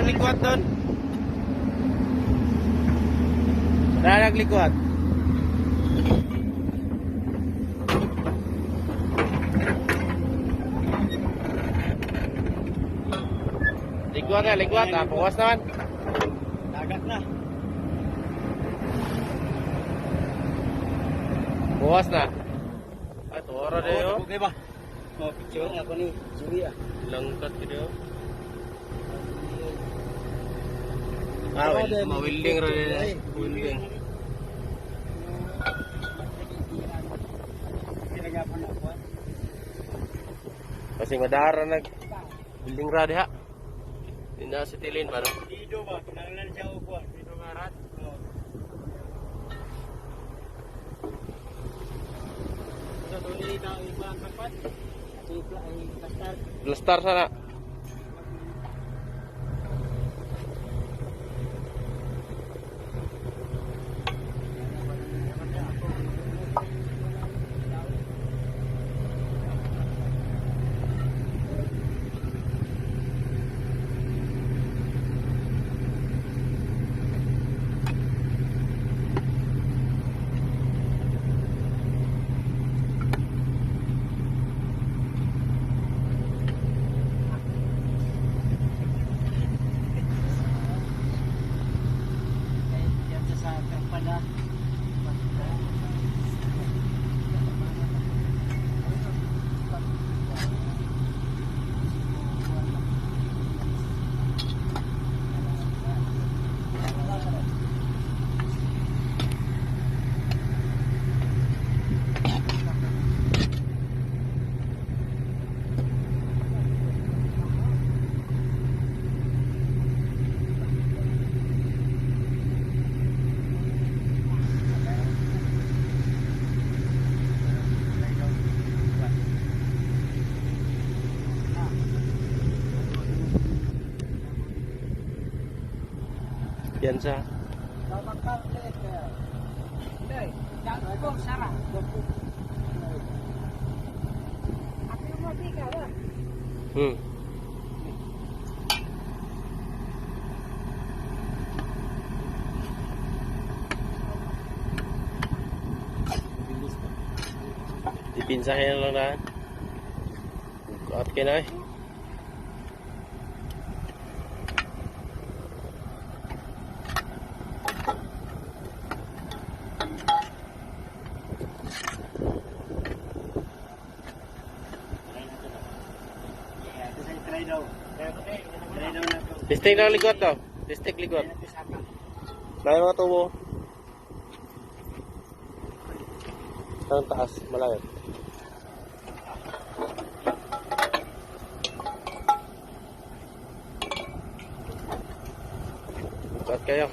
likwat doon. Likwat. Likwat. Puwas naman. Dagat na. Puwas na. Ay, tuwara na yun. Okay ba? Oh, picture ako ni Julia. Langkat gitu. Mawilding rin. Wilding. Kasi madara nag building ra diha. Ina sa tilin ba? Dito ba? Kinahanglan siya upuan. Dito ngarat. Sa tuloy na ibang kapat. Ay pastar. Lestar sana. Yan sa. Ipinsahin lang na. At kinay. Testing na likod to. Testing likod. Layo mga tubo. Ang taas, malayo. Bukat kayo.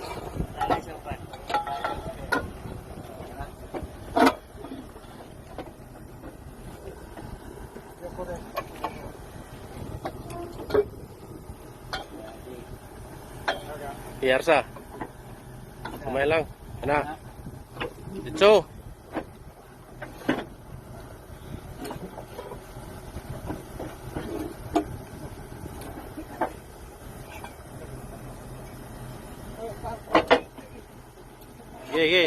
Iyarsa. Kumay lang. Ana. Dito. Gigi.